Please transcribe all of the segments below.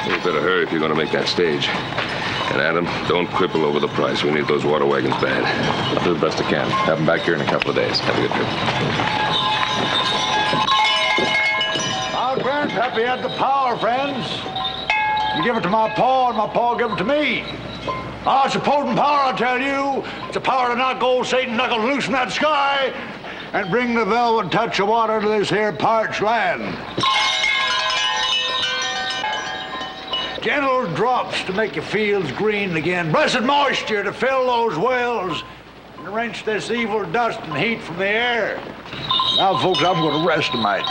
You better hurry if you're going to make that stage. And Adam, don't cripple over the price. We need those water wagons bad. I'll do the best I can. Have them back here in a couple of days. Have a good trip. Our grandpappy had the power, friends. You give it to my pa, and my pa give it to me. Oh, it's a potent power, I tell you. It's a power to knock old Satan knuckle loose in that sky and bring the velvet touch of water to this here parched land. Gentle drops to make your fields green again. Blessed moisture to fill those wells and wrench this evil dust and heat from the air. Now, folks, I'm going to rest tonight.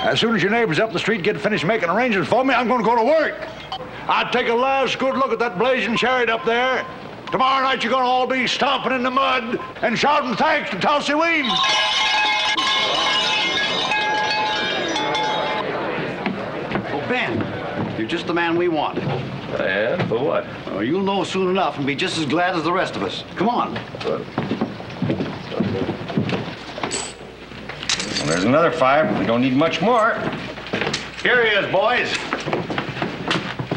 As soon as your neighbors up the street get finished making arrangements for me, I'm going to go to work. I'll take a last good look at that blazing chariot up there. Tomorrow night, you're going to all be stomping in the mud and shouting thanks to Tulsi Weems. Oh, Ben, you're just the man we want. And for what? Oh, you'll know soon enough and be just as glad as the rest of us. Come on. Well, there's another 5. We don't need much more. Here he is, boys.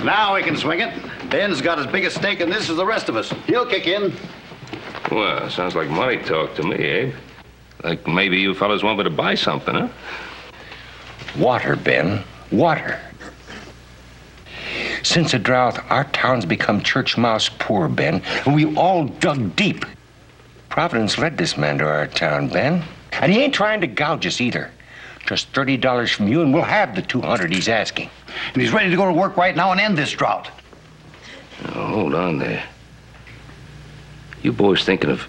Now we can swing it. Ben's got as big a stake in this as the rest of us. He'll kick in. Well, sounds like money talk to me, Abe. Like maybe you fellas want me to buy something, huh? Water, Ben. Water. Since the drought, our town's become church mouse poor, Ben, and we all dug deep. Providence led this man to our town, Ben. And he ain't trying to gouge us either. Just $30 from you, and we'll have the 200 he's asking. And he's ready to go to work right now and end this drought. Now, hold on there. You boys thinking of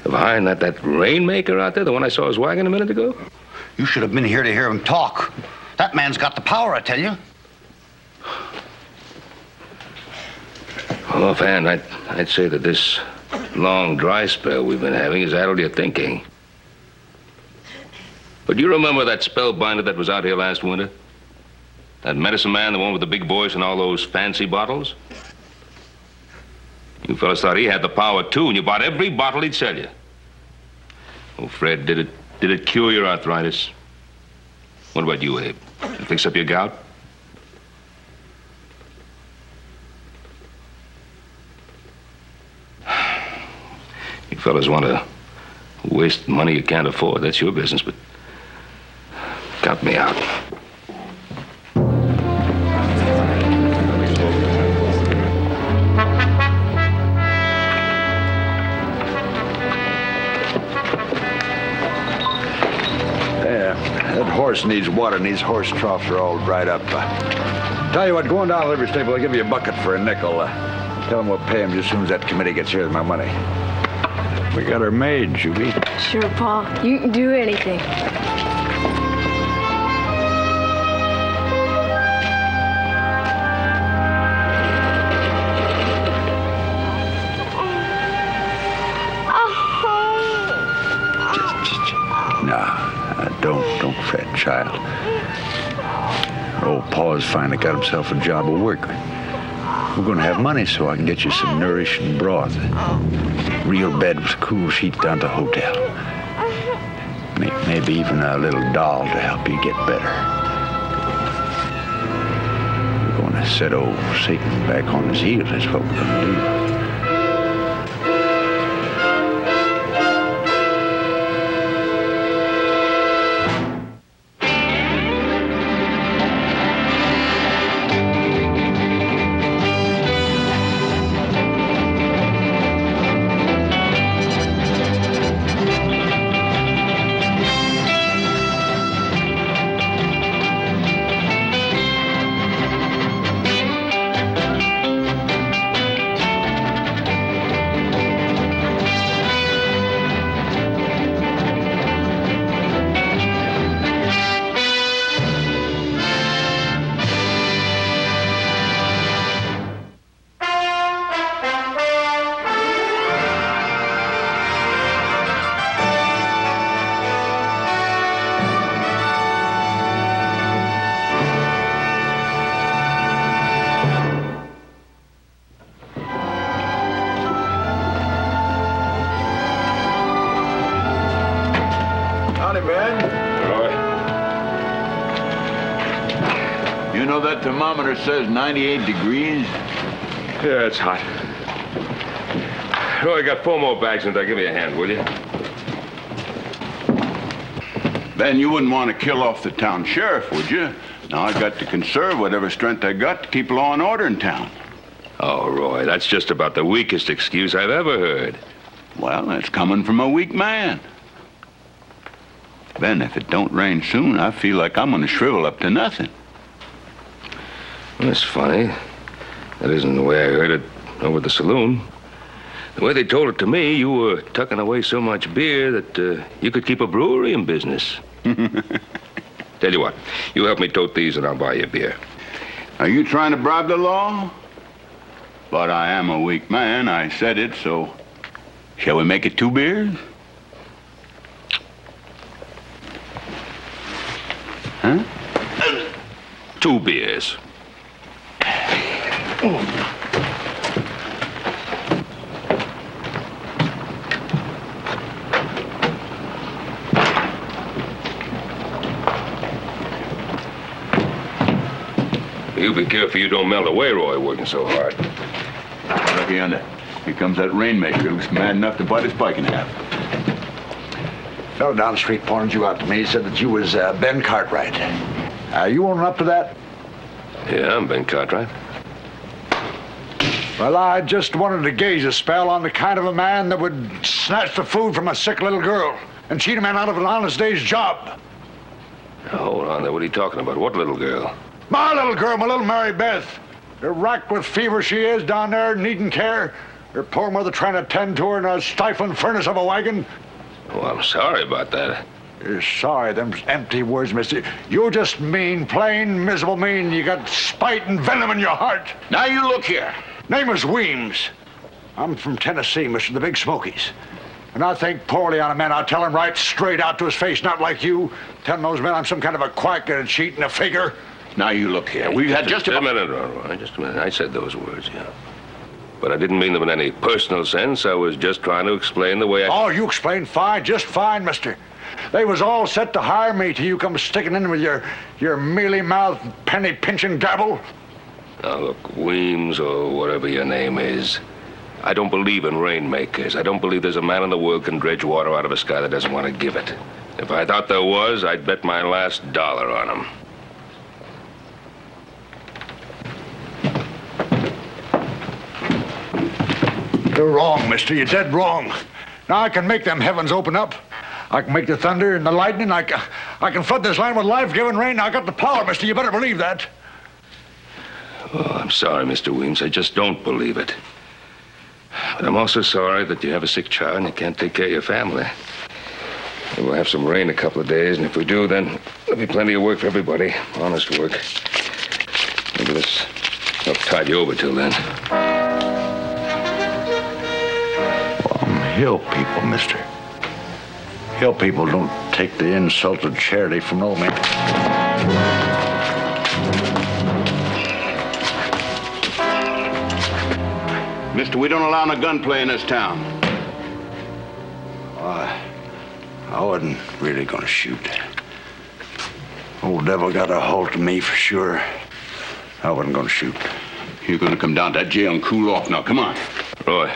hiring that rainmaker out there, the one I saw his wagon a minute ago? You should have been here to hear him talk. That man's got the power, I tell you. Well, offhand, I'd say that this long dry spell we've been having has addled your thinking. But you remember that spellbinder that was out here last winter? That medicine man, the one with the big voice and all those fancy bottles? You fellas thought he had the power, too, and you bought every bottle he'd sell you. Oh, Fred, did it cure your arthritis? What about you, Abe? Did it fix up your gout? You fellas want to waste money you can't afford. That's your business, but count me out. That horse needs water, and these horse troughs are all dried up. Tell you what, go on down to the livery stable. I'll give you a bucket for a nickel. Tell them we'll pay him just as soon as that committee gets here with my money. We got her made, Chuvy. Sure, Pa. You can do anything. Don't fret, child. Old Pa's finally got himself a job of work. We're going to have money so I can get you some nourishing broth. Real bed with cool sheets down to the hotel. Maybe even a little doll to help you get better. We're going to set old Satan back on his heels. That's what we're going to do. that thermometer says 98 degrees. Yeah, it's hot. Roy, I got 4 more bags in there. Give me a hand, will you? Ben, you wouldn't want to kill off the town sheriff, would you? Now, I got to conserve whatever strength I got to keep law and order in town. Oh, Roy, that's just about the weakest excuse I've ever heard. Well, that's coming from a weak man. Ben, if it don't rain soon, I feel like I'm going to shrivel up to nothing. That's funny. That isn't the way I heard it over at the saloon. The way they told it to me, you were tucking away so much beer that you could keep a brewery in business. Tell you what, you help me tote these and I'll buy you a beer. Are you trying to bribe the law? But I am a weak man. I said it, so shall we make it 2 beers? Huh? 2 beers. You be careful you don't melt away, Roy, working so hard. Look yonder. Here comes that rainmaker who looks mad enough to bite his bike in half. Fellow down the street pointed you out to me. He said that you was Ben Cartwright. You owning up to that? Yeah, I'm Ben Cartwright. Well, I just wanted to gauge a spell on the kind of a man that would snatch the food from a sick little girl and cheat a man out of an honest day's job. Now, hold on there. What are you talking about? What little girl? My little girl, my little Mary Beth. They're racked with fever she is down there, needing care. Her poor mother trying to tend to her in a stifling furnace of a wagon. Oh, I'm sorry about that. You're sorry, them empty words, mister. You're just mean, plain, miserable mean. You got spite and venom in your heart. Now you look here. Name is Weems. I'm from Tennessee, Mr. the Big Smokies. And I think poorly on a man. I tell him right straight out to his face, not like you, telling those men I'm some kind of a quack and a cheat and a figure. Now you look here. We've had just a minute, Roy. Just a minute. I said those words, yeah. But I didn't mean them in any personal sense. I was just trying to explain the way I... Oh, you explained fine, just fine, mister. They was all set to hire me till you come sticking in with your mealy-mouthed, penny-pinching gabble. Now, look, Weems, or whatever your name is, I don't believe in rainmakers. I don't believe there's a man in the world can dredge water out of a sky that doesn't want to give it. If I thought there was, I'd bet my last dollar on him. You're wrong, mister. You're dead wrong. Now I can make them heavens open up. I can make the thunder and the lightning. I can flood this land with life-giving rain. I got the power, mister. You better believe that. Oh, I'm sorry, Mr. Weems. I just don't believe it. But I'm also sorry that you have a sick child and you can't take care of your family. And we'll have some rain in a couple of days, and if we do, then there'll be plenty of work for everybody. Honest work. Maybe this will tide you over till then. Hill people, mister. Hill people don't take the insulted charity from no man. Mister, we don't allow no gunplay in this town. I wasn't really gonna shoot. Old devil got a hold of me for sure. I wasn't gonna shoot. You're gonna come down to that jail and cool off now. Come on. Roy,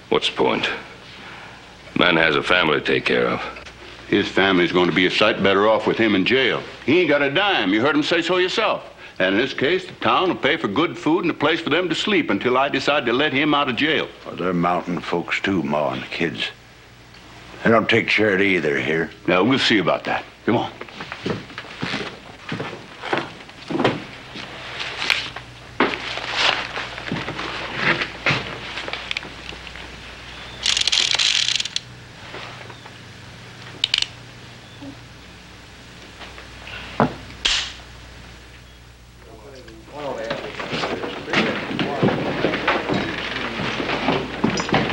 what's the point? Man has a family to take care of. His family's going to be a sight better off with him in jail. He ain't got a dime. You heard him say so yourself. And in this case, the town will pay for good food and a place for them to sleep until I decide to let him out of jail. Well, they're mountain folks too, Ma and the kids. They don't take charity either here. Now, we'll see about that. Come on.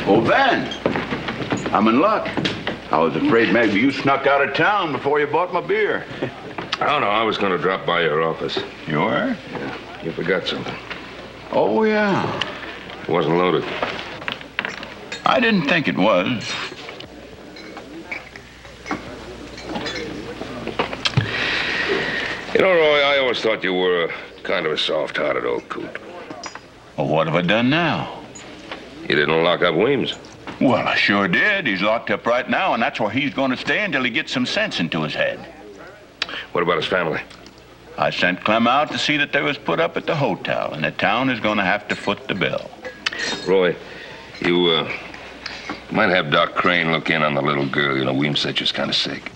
Oh, Ben, I'm in luck. I was afraid maybe you snuck out of town before you bought my beer. Oh, no, I was going to drop by your office. You were? Yeah, you forgot something. Oh, yeah. It wasn't loaded. I didn't think it was. You know, Roy, I always thought you were kind of a soft-hearted old coot. Well, what have I done now? You didn't lock up Weems. Well, I sure did. He's locked up right now, and that's where he's going to stay until he gets some sense into his head. What about his family? I sent Clem out to see that they was put up at the hotel, and the town is going to have to foot the bill. Roy, you might have Doc Crane look in on the little girl. You know, Weems said she was kind of sick.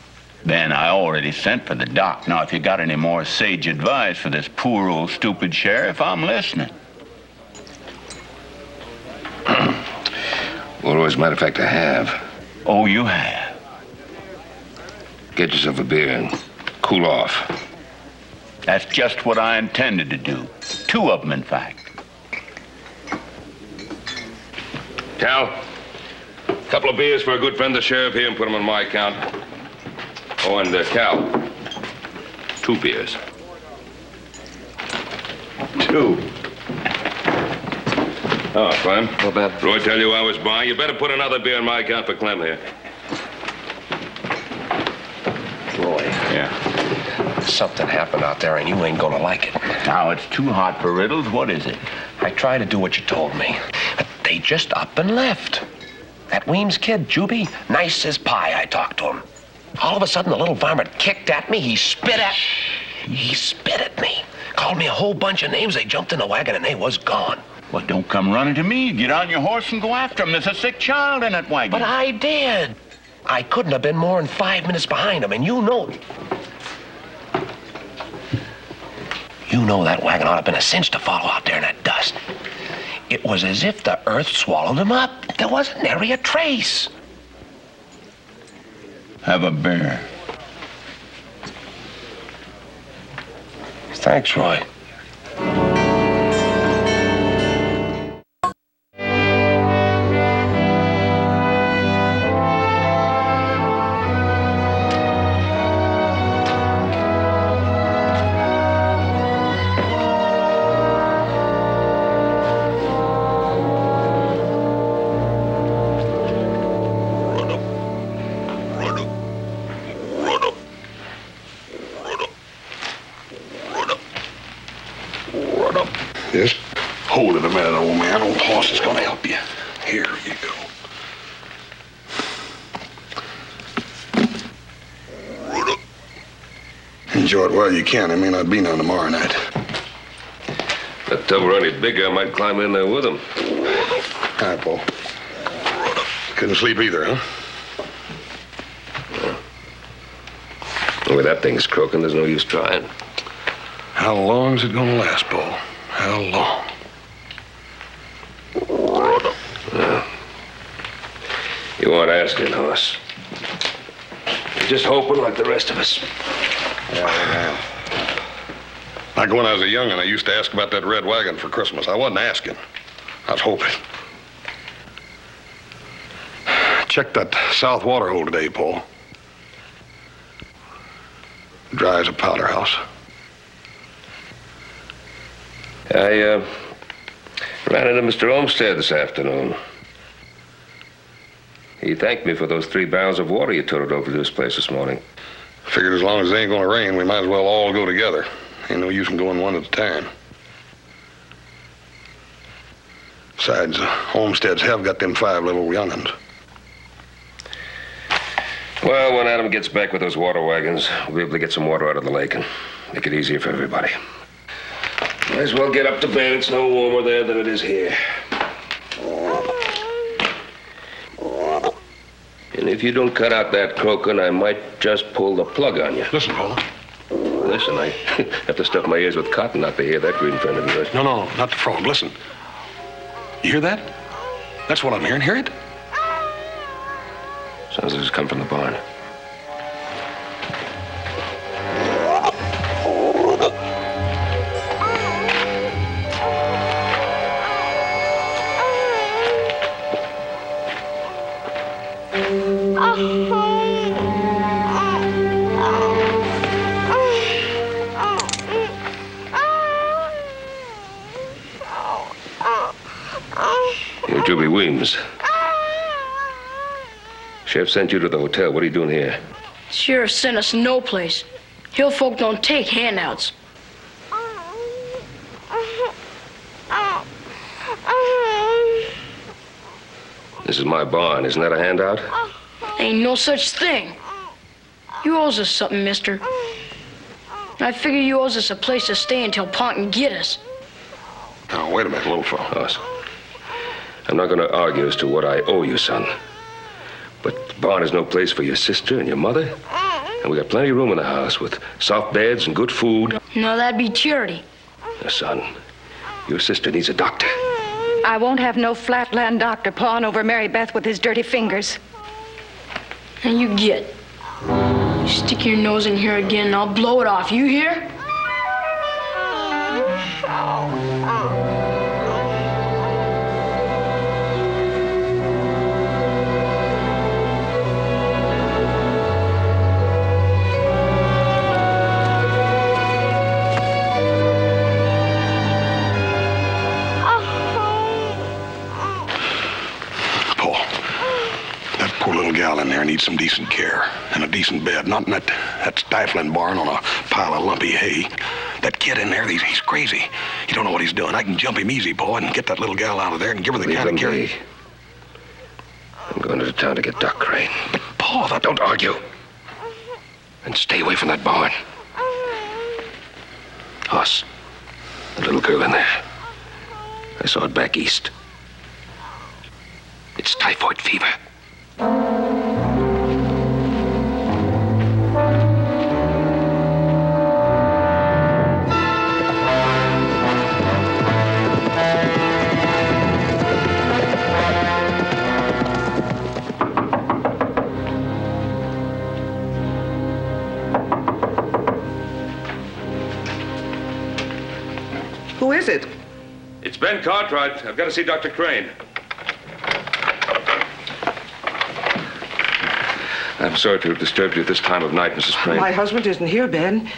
Ben, I already sent for the doc. Now, if you got any more sage advice for this poor old stupid sheriff, I'm listening. Well, as a matter of fact, I have. Oh, you have? Get yourself a beer and cool off. That's just what I intended to do. 2 of them, in fact. Cal, a couple of beers for a good friend, the sheriff here, and put them on my account. Oh, and Cal, 2 beers. 2. Oh, Clem. Not bad. Roy tell you I was by. You better put another beer on my account for Clem here. Roy, Yeah. something happened out there and you ain't gonna like it. Now, it's too hot for riddles. What is it? I tried to do what you told me, but they just up and left. That Weems kid, Juby, nice as pie, I talked to him. All of a sudden, the little varmint kicked at me. He spit at me. Called me a whole bunch of names. They jumped in the wagon and they was gone. Well, don't come running to me. Get on your horse and go after him. There's a sick child in that wagon. But I did. I couldn't have been more than 5 minutes behind him, and you know that wagon ought to have been a cinch to follow out there in that dust. It was as if the earth swallowed him up. There wasn't nary a trace. Have a beer. Thanks, Roy. Just hold it a minute, old man. Old horse is gonna help you. Here you go. Enjoy it while you can. There may not be none tomorrow night. That tub were any bigger, I might climb in there with him. Hi, Paul. Couldn't sleep either, huh? The way that thing's croaking, there's no use trying. How long's it gonna last, Paul? How long? You aren't asking, horse. You're just hoping like the rest of us. Yeah. Like when I was a young'un, I used to ask about that red wagon for Christmas. I wasn't asking. I was hoping. Check that south water hole today, Paul. Dry as a powder house. I ran into Mr. Olmsted this afternoon. He thanked me for those 3 barrels of water you toted over to his place this morning. Figured as long as it ain't gonna rain, we might as well all go together. Ain't no use in going one at a time. Besides, homesteads have got them 5 little young'uns. Well, when Adam gets back with those water wagons, we'll be able to get some water out of the lake and make it easier for everybody. Might as well get up to bed. It's no warmer there than it is here. And if you don't cut out that croaking, I might just pull the plug on you. Listen, Paul. Listen, I have to stuff my ears with cotton not to hear that green friend of yours. No, not the frog. Listen. You hear that? That's what I'm hearing. Hear it? Sounds like it's come from the barn. You're Juby Weems. Sheriff sent you to the hotel. What are you doing here? Sheriff sent us no place. Hill folk don't take handouts. This is my barn. Isn't that a handout? Ain't no such thing. You owes us something, mister. I figure you owes us a place to stay until Pa can get us. Now, wait a minute, little fella. Boss, I'm not going to argue as to what I owe you, son. But the barn is no place for your sister and your mother. And we got plenty of room in the house with soft beds and good food. No, that'd be charity. Now, son, your sister needs a doctor. I won't have no flatland doctor pawing over Mary Beth with his dirty fingers. And you get. You stick your nose in here again and I'll blow it off. You hear? Gal in there needs some decent care and a decent bed, not in that stifling barn on a pile of lumpy hay. That kid in there, he's crazy. You don't know what he's doing. I can jump him easy, Pa, and get that little gal out of there and give her the kind of care. Leave him be. I'm going to the town to get Doc Crane. But, Pa, don't argue. And stay away from that barn. Hoss, the little girl in there. I saw it back east. It's typhoid fever. Who is it? It's Ben Cartwright. I've got to see Dr. Crane. I'm sorry to have disturbed you at this time of night, Mrs. Crane. My husband isn't here, Ben.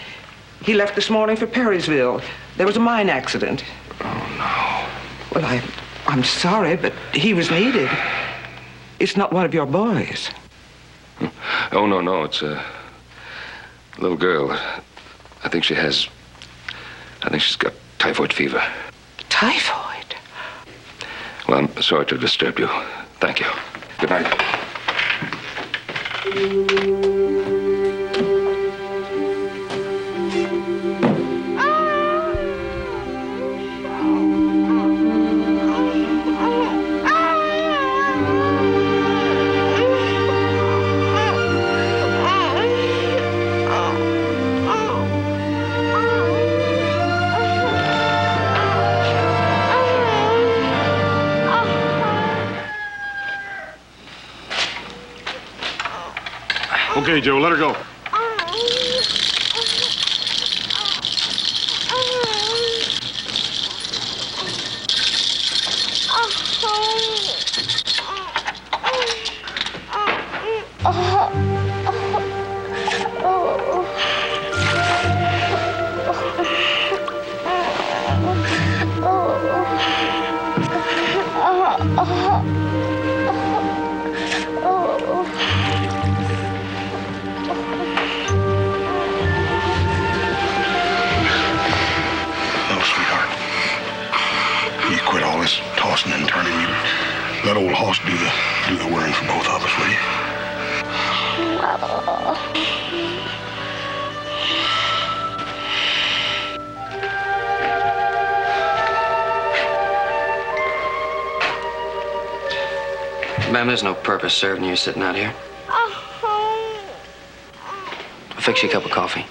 He left this morning for Paraíso. There was a mine accident. Oh, no. Well, I'm sorry, but he was needed. It's not one of your boys. Oh, no. It's a little girl. I think she's got typhoid fever. Typhoid? Well, I'm sorry to disturb you. Thank you. Good night. Okay, Joe, let her go. Tossing and turning, you let old Hoss do the worrying for both of us, will you? Ma'am, there's no purpose serving you sitting out here. I'll fix you a cup of coffee.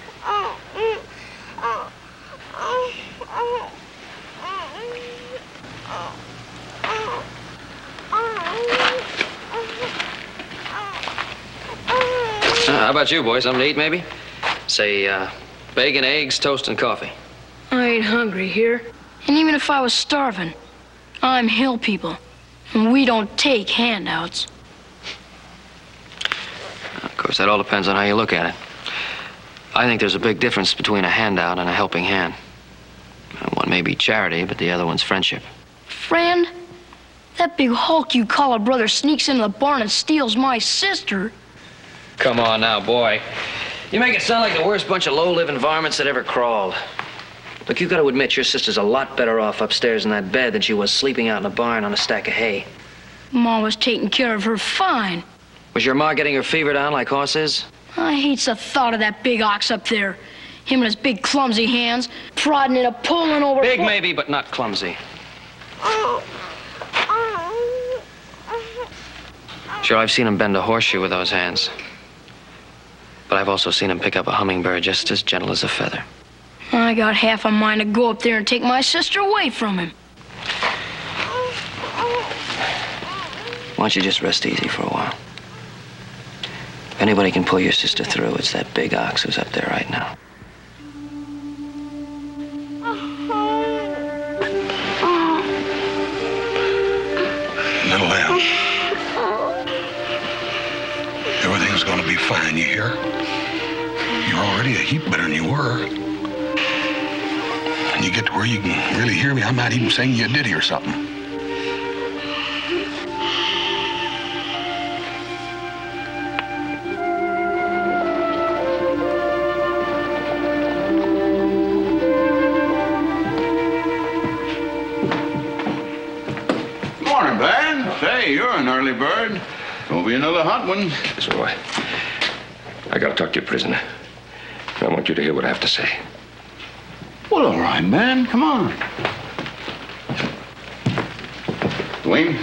How about you, boys? Something to eat, maybe? Say, bacon, eggs, toast, and coffee. I ain't hungry here. And even if I was starving, I'm hill people. And we don't take handouts. Of course, that all depends on how you look at it. I think there's a big difference between a handout and a helping hand. One may be charity, but the other one's friendship. Friend? That big hulk you call a brother sneaks into the barn and steals my sister. Come on now, boy. You make it sound like the worst bunch of low-living varmints that ever crawled. Look, you've got to admit your sister's a lot better off upstairs in that bed than she was sleeping out in the barn on a stack of hay. Ma was taking care of her fine. Was your ma getting her fever down like horses? I hates the thought of that big ox up there. Him and his big clumsy hands, prodding and pulling over... Big maybe, but not clumsy. Sure, I've seen him bend a horseshoe with those hands. But I've also seen him pick up a hummingbird just as gentle as a feather. I got half a mind to go up there and take my sister away from him. Why don't you just rest easy for a while? If anybody can pull your sister through, it's that big ox who's up there right now. Little lamb. Everything's gonna be fine, you hear? You're already a heap better than you were. When you get to where you can really hear me, I might even sing you a ditty or something. Morning, Ben. Say, you're an early bird. Gonna be another hot one. Listen, Roy. I gotta talk to you, prisoner. I want you to hear what I have to say. Well, all right, man. Come on. Wing?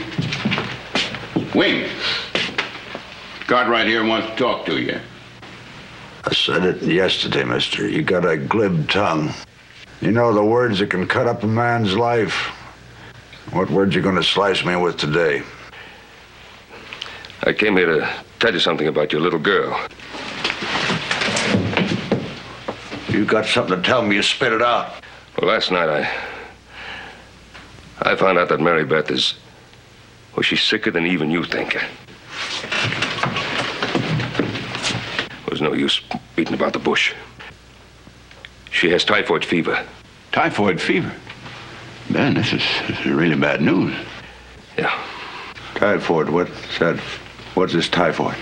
Wing. Cartwright here wants to talk to you. I said it yesterday, mister. You got a glib tongue. You know the words that can cut up a man's life. What words you gonna slice me with today? I came here to tell you something about your little girl. You got something to tell me, you spit it out. Well, last night I found out that Mary Beth is... Well, she's sicker than even you think. There's no use beating about the bush. She has typhoid fever. Typhoid fever? Ben, this is really bad news. Yeah. Typhoid, what's that? What's this typhoid?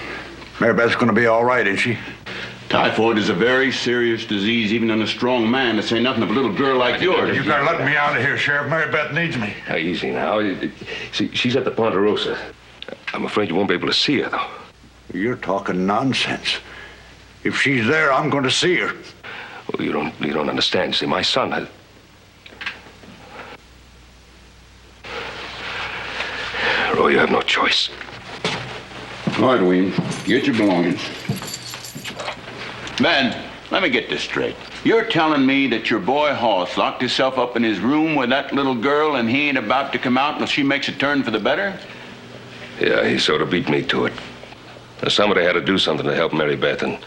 Mary Beth's gonna be all right, isn't she? Typhoid is a very serious disease, even in a strong man, to say nothing of a little girl like yours. You better let me out of here, Sheriff. Mary Beth needs me. Now, easy now. See, she's at the Ponderosa. I'm afraid you won't be able to see her, though. You're talking nonsense. If she's there, I'm going to see her. Well, you don't understand. See, my son has... Roy, you have no choice. All right, Wayne. Get your belongings. Ben, let me get this straight. You're telling me that your boy Hoss locked himself up in his room with that little girl and he ain't about to come out until she makes a turn for the better? Yeah, he sort of beat me to it. Somebody had to do something to help Mary Beth, and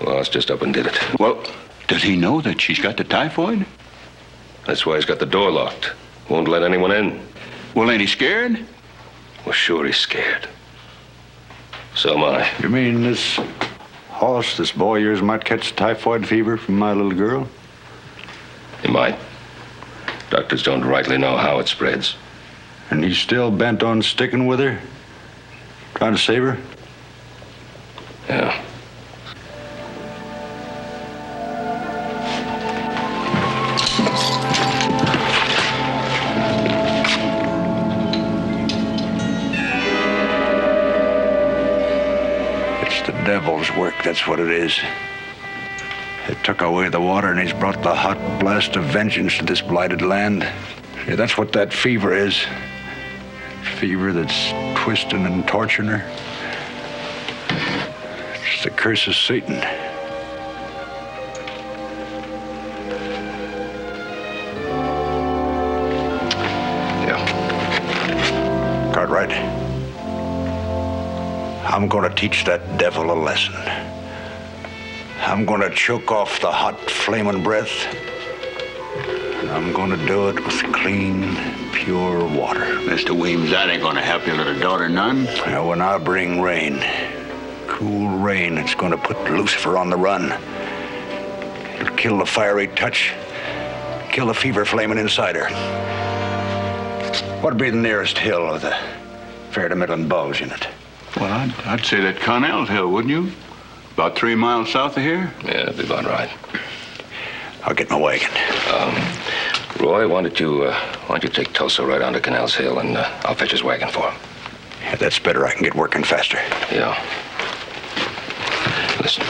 well, Hoss just up and did it. Well, does he know that she's got the typhoid? That's why he's got the door locked. Won't let anyone in. Well, ain't he scared? Well, sure he's scared. So am I. You mean this Hoss, this boy of yours, might catch typhoid fever from my little girl? He might. Doctors don't rightly know how it spreads. And he's still bent on sticking with her? Trying to save her? Yeah. It's the devil's work, that's what it is. It took away the water and he's brought the hot blast of vengeance to this blighted land. Yeah, that's what that fever is. Fever that's twisting and torturing her. It's the curse of Satan. Yeah. Cartwright, I'm gonna teach that devil a lesson. I'm gonna choke off the hot, flaming breath. And I'm gonna do it with clean, pure water. Mr. Weems, that ain't gonna help your little daughter none. Now, when I bring rain, cool rain, it's gonna put Lucifer on the run. It'll kill the fiery touch, kill the fever flaming inside her. What'd be the nearest hill with a fair to middling bulge in it? Well, I'd say that Connell's Hill, wouldn't you? About 3 miles south of here? Yeah, that'd be about right. I'll get my wagon. Roy, why don't you take Tulsa right onto Canals Hill, and I'll fetch his wagon for him. Yeah, that's better. I can get working faster. Yeah. Listen,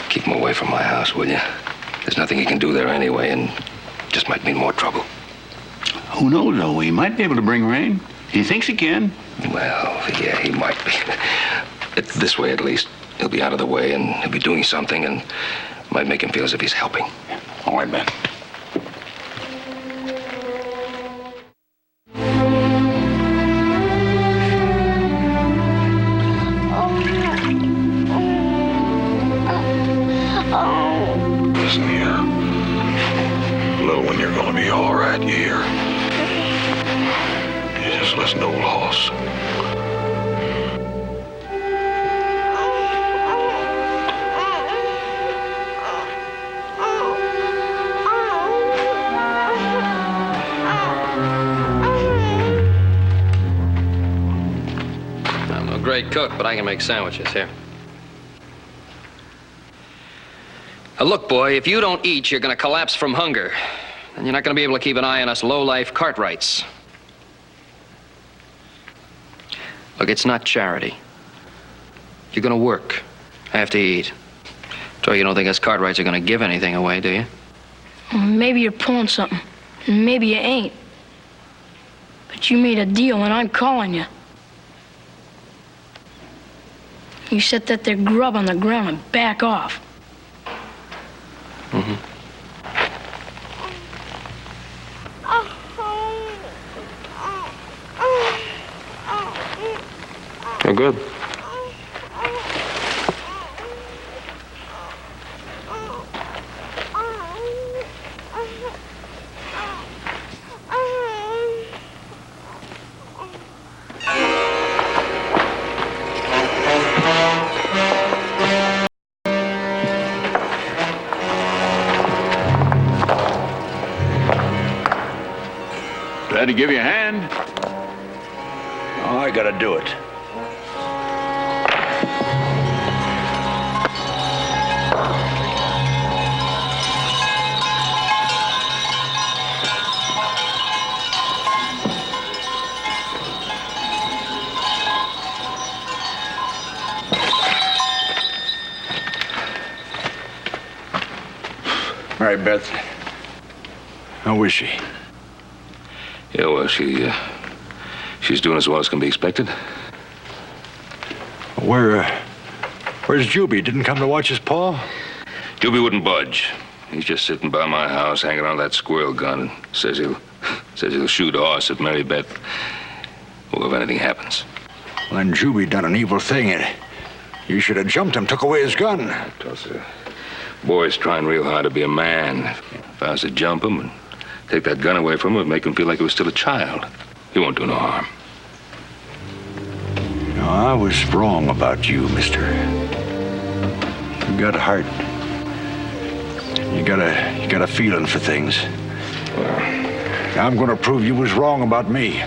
keep him away from my house, will you? There's nothing he can do there anyway, and just might mean more trouble. Who knows, though? He might be able to bring rain. He thinks he can. Well, yeah, he might be. This way, at least. He'll be out of the way, and he'll be doing something, and might make him feel as if he's helping. All right, Ben. Listen here. Little one, you're gonna be all right, you hear? You just listen to old Hoss. I'm no great cook, but I can make sandwiches here. Now look, boy, if you don't eat, you're going to collapse from hunger. And you're not going to be able to keep an eye on us low-life Cartwrights. Look, it's not charity. You're going to work after you eat. So you don't think us Cartwrights are going to give anything away, do you? Well, maybe you're pulling something. And maybe you ain't. But you made a deal, and I'm calling you. You set that there grub on the ground and back off. Mm-hmm. Oh, good. Glad to give you a hand. Oh, I gotta do it. Mary Beth, how is she? Yeah, well, she's doing as well as can be expected. Where's Juby? Didn't come to watch his paw? Juby wouldn't budge. He's just sitting by my house, hanging on that squirrel gun, and says he'll shoot a horse if Mary Beth, well, if anything happens. When Juby done an evil thing, you should have jumped him, took away his gun. Tulsa, boy's trying real hard to be a man. If I was to jump him and take that gun away from him, it'd make him feel like he was still a child. He won't do no harm. No, I was wrong about you, mister. You got a heart. You got a feeling for things. Well, I'm gonna prove you was wrong about me.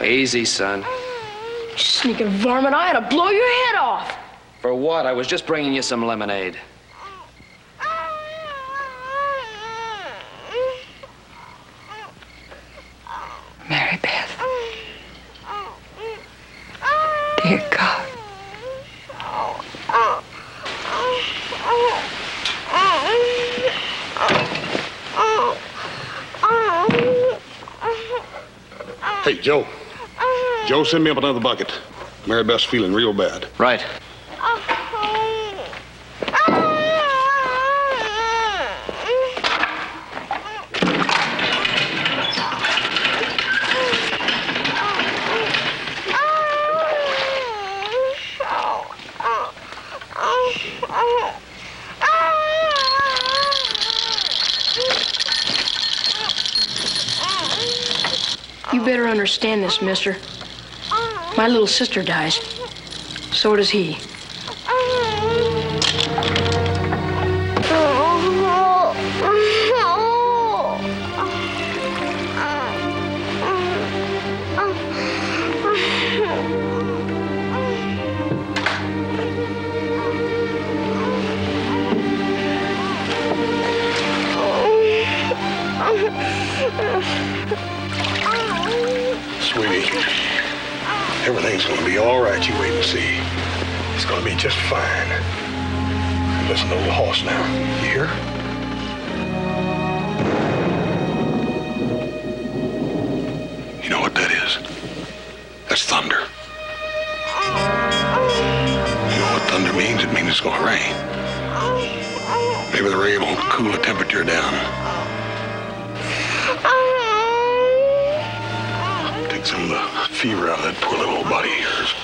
Easy, son. You sneaking varmint, I ought to blow your head off. For what? I was just bringing you some lemonade. Mary Beth. Dear God. Hey, Joe. Joe, send me up another bucket. Mary Beth's feeling real bad. Right. You better understand this, mister. My little sister dies. So does he. Sweetie, everything's gonna be all right. You wait and see. It's gonna be just fine. Listen to the horse now. You hear? You know what that is? That's thunder. You know what thunder means? It means it's gonna rain. Maybe the rain will cool the temperature down. Take some of the fever out of that poor little old body of yours.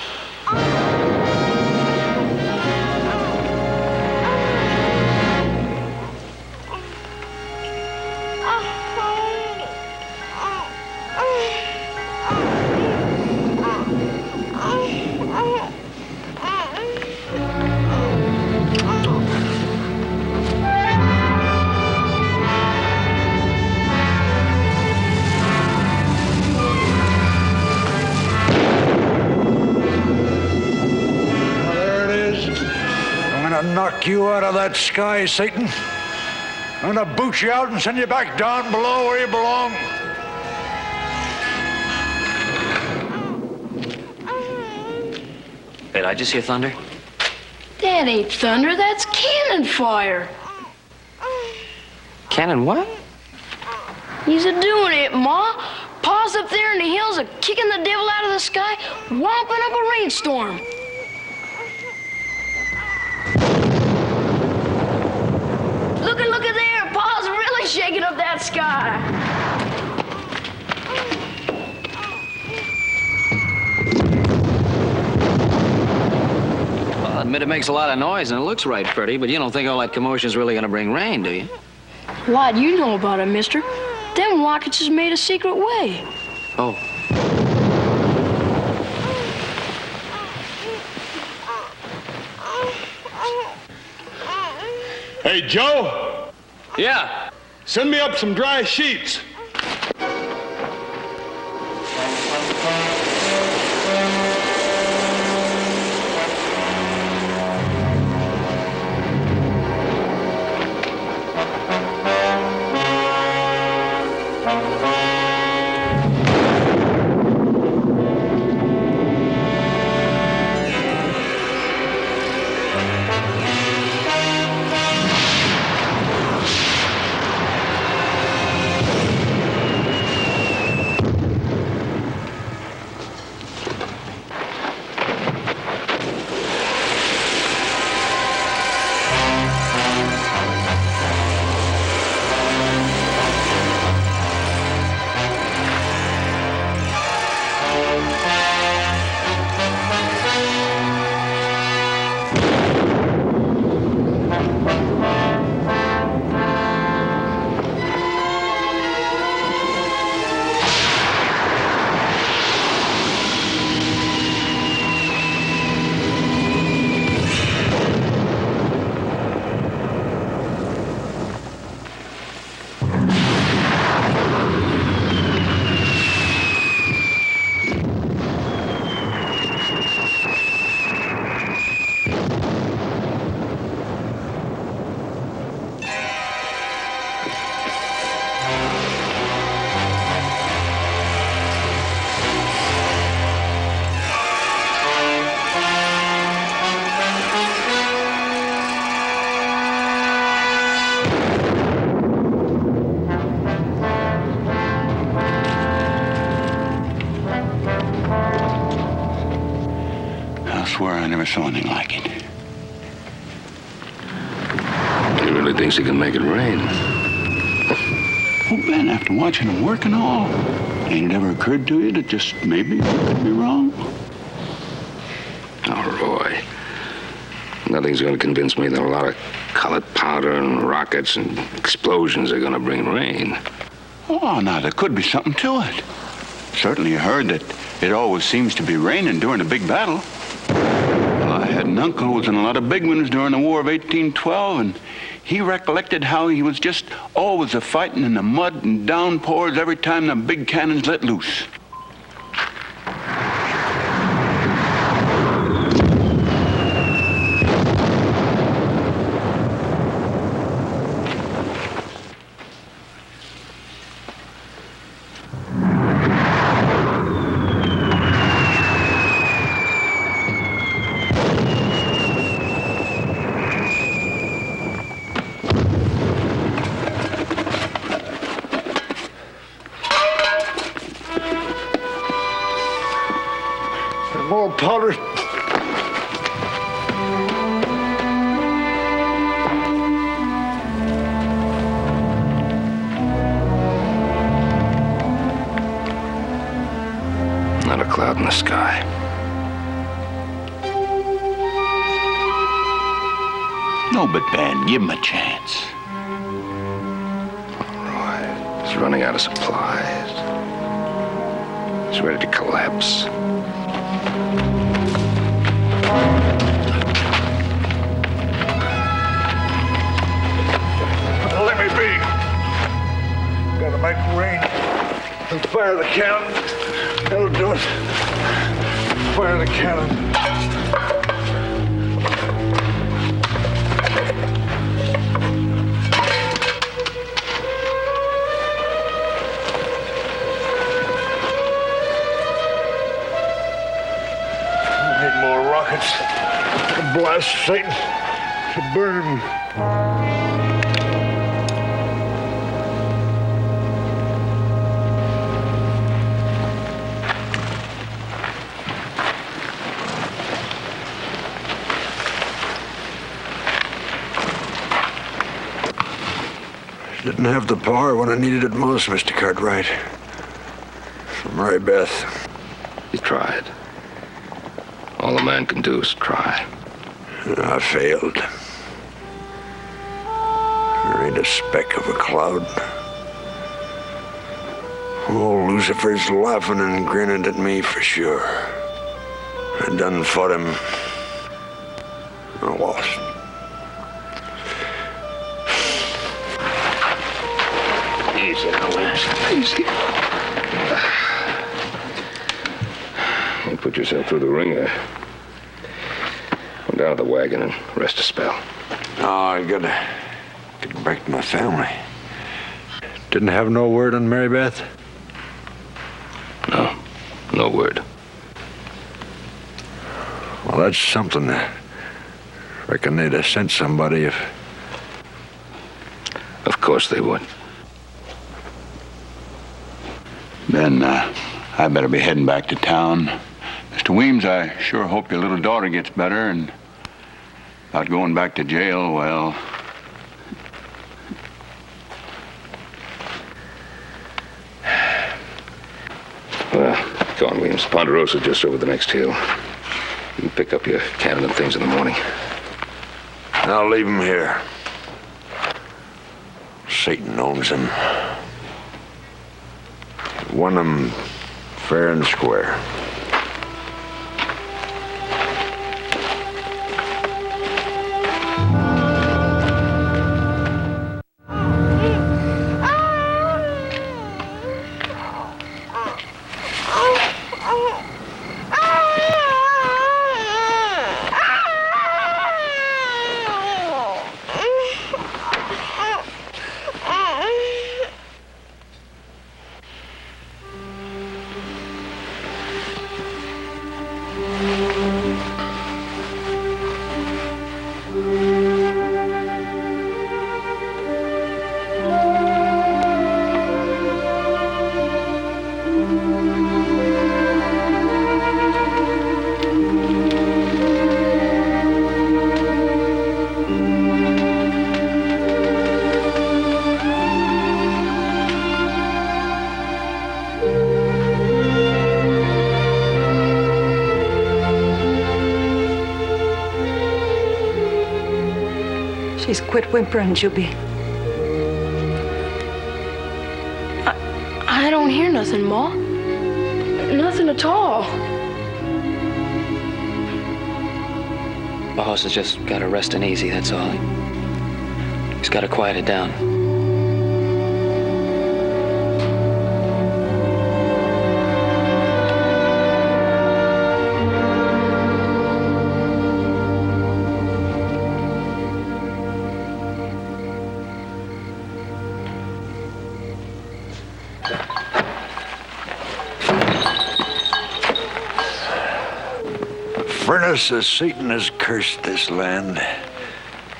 Knock you out of that sky, Satan. I'm gonna boot you out and send you back down below where you belong. Did I just hear thunder? That ain't thunder, that's cannon fire. Cannon what? He's a-doing it, Ma. Pa's up there in the hills kicking the devil out of the sky, whomping up a rainstorm. Look at there. Pa's really shaking up that sky. Well, I admit it makes a lot of noise and it looks right pretty, but you don't think all that commotion's really gonna bring rain, do you? What do you know about it, mister? Them rockets is made a secret way. Oh. Hey, Joe. Yeah. Send me up some dry sheets. I never saw anything like it. He really thinks he can make it rain. Well, Ben, after watching him work and all, ain't it ever occurred to you that just maybe he could be wrong? Oh, Roy. Nothing's going to convince me that a lot of colored powder and rockets and explosions are going to bring rain. Oh, now, there could be something to it. Certainly you heard that it always seems to be raining during a big battle. Well, I had an uncle who was in a lot of big ones during the War of 1812, and he recollected how he was just always a-fighting in the mud and downpours every time the big cannons let loose. More powder. Not a cloud in the sky. No, but Ben, give him a chance. Roy, he's running out of supplies. He's ready to collapse. Let me be. Gotta make it rain. And fire the cannon. That'll do it. Fire the cannon. I need more rockets to blast Satan, to burn him. Didn't have the power when I needed it most, Mr. Cartwright. For Mary Beth. He tried. All a man can do is try. I failed. There ain't a speck of a cloud. Oh, Lucifer's laughing and grinning at me for sure. I done fought him. I lost. Easy now, Williams. Easy. You put yourself through the ringer. Go down to the wagon and rest a spell. No, I gotta get back to my family. Didn't have no word on Mary Beth? No. No word. Well, that's something. Reckon they'd have sent somebody if... Of course they would. Ben, I better be heading back to town. Mr. Weems, I sure hope your little daughter gets better, and about going back to jail, well... Well, go on, Williams. Ponderosa just over the next hill. You can pick up your cannon and things in the morning. I'll leave him here. Satan owns him. Won him fair and square. She's quit whimpering, Chuby. I don't hear nothing, Ma. Nothing at all. Boss has just got to rest and easy, that's all. He's got to quiet it down. Furnace as Satan has cursed this land.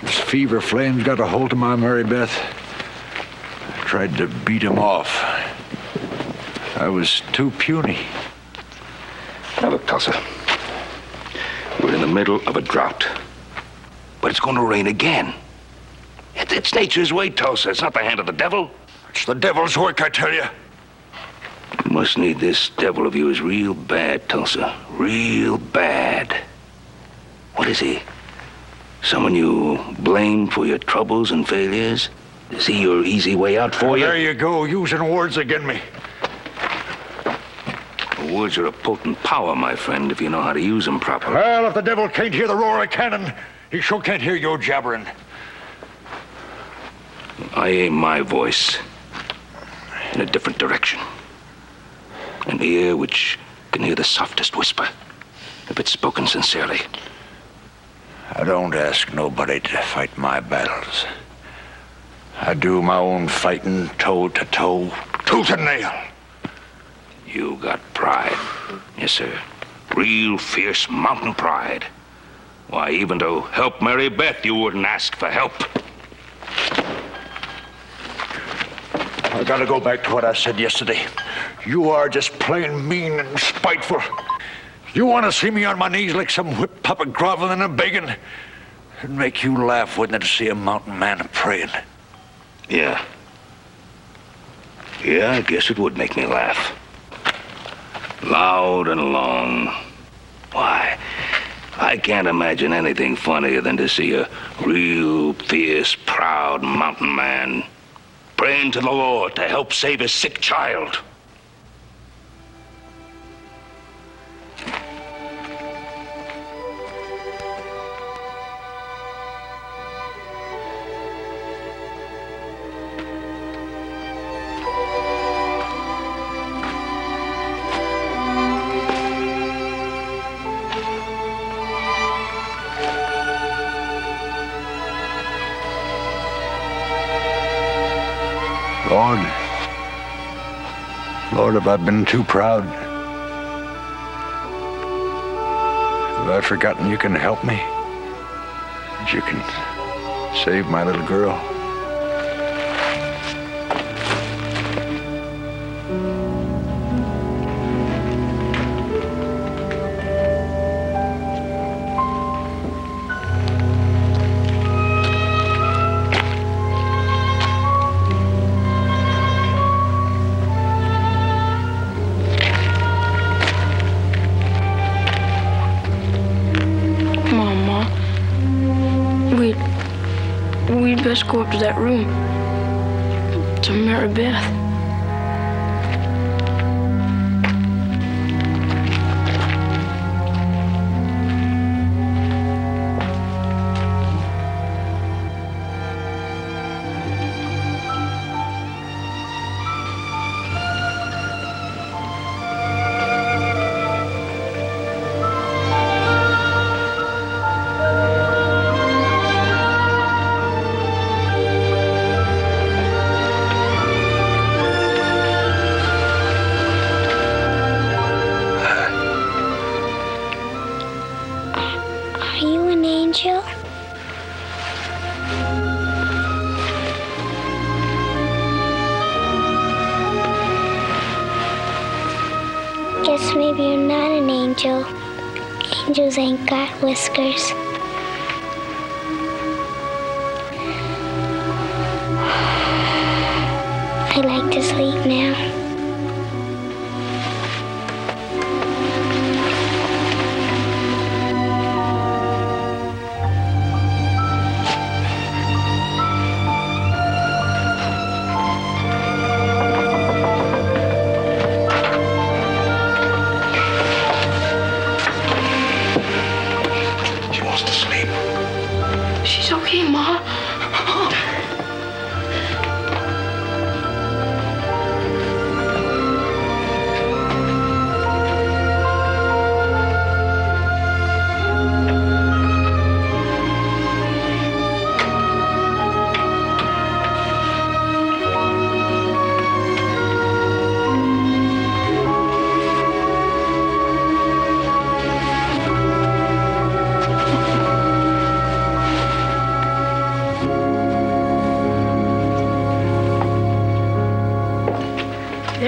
This fever flame's got a hold of my Mary Beth. I tried to beat him off. I was too puny. Now look, Tulsa. We're in the middle of a drought. But it's going to rain again. It's nature's way, Tulsa. It's not the hand of the devil. It's the devil's work, I tell you. You must need this devil of yours real bad, Tulsa. Real bad. What is he? Someone you blame for your troubles and failures? Is he your easy way out for you? There you go, using words against me. Words are a potent power, my friend, if you know how to use them properly. Well, if the devil can't hear the roar of cannon, he sure can't hear your jabbering. I aim my voice in a different direction. An ear which can hear the softest whisper, if it's spoken sincerely. I don't ask nobody to fight my battles. I do my own fighting toe to toe, tooth and nail. You got pride. Yes, sir. Real fierce mountain pride. Why, even to help Mary Beth, you wouldn't ask for help. I gotta go back to what I said yesterday. You are just plain mean and spiteful. You want to see me on my knees like some whipped puppet groveling and begging? It'd make you laugh, wouldn't it, to see a mountain man praying? Yeah. Yeah, I guess it would make me laugh. Loud and long. Why, I can't imagine anything funnier than to see a real fierce, proud mountain man praying to the Lord to help save his sick child. Lord, have I been too proud? Have I forgotten you can help me? That you can save my little girl? We'd best go up to that room. To Mary Beth. Guess maybe you're not an angel. Angels ain't got whiskers. I like to sleep now.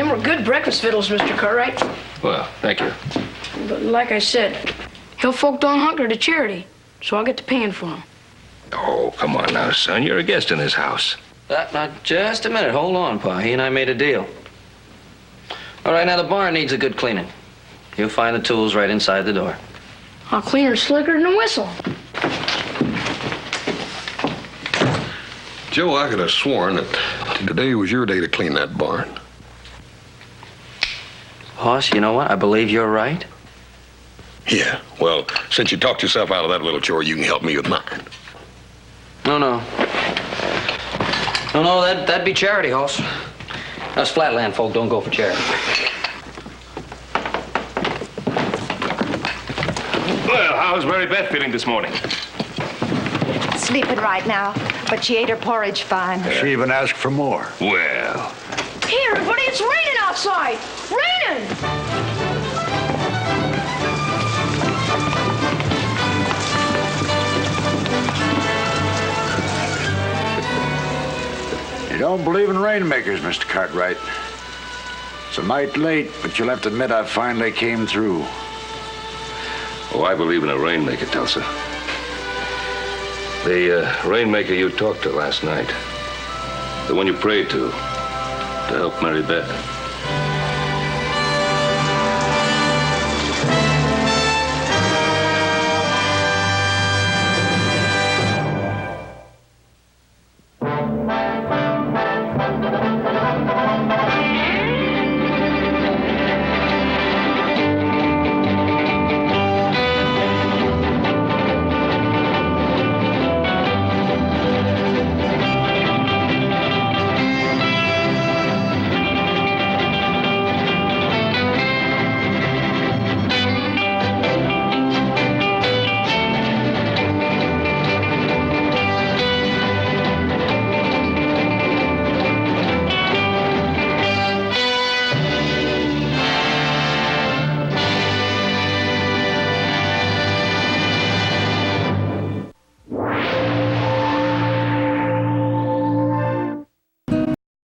Them were good breakfast victuals, Mr. Cartwright. Well, thank you. But like I said, hill folk don't hunker to charity, so I'll get to paying for them. Oh, come on now, son. You're a guest in this house. Now, just a minute. Hold on, Pa. He and I made a deal. All right, now the barn needs a good cleaning. You'll find the tools right inside the door. I'll clean her slicker than a whistle. Joe, I could have sworn that today was your day to clean that barn. Hoss, you know what? I believe you're right. Yeah, well, since you talked yourself out of that little chore, you can help me with mine. No, that'd be charity, Hoss. Us flatland folk don't go for charity. Well, how's Mary Beth feeling this morning? Sleeping right now, but she ate her porridge fine. She even asked for more. Well. Hey, everybody, it's raining outside. Raining! You don't believe in rainmakers, Mr. Cartwright. It's a mite late, but you'll have to admit I finally came through. Oh, I believe in a rainmaker, Tulsa. The rainmaker you talked to last night. The one you prayed to help Mary Beth.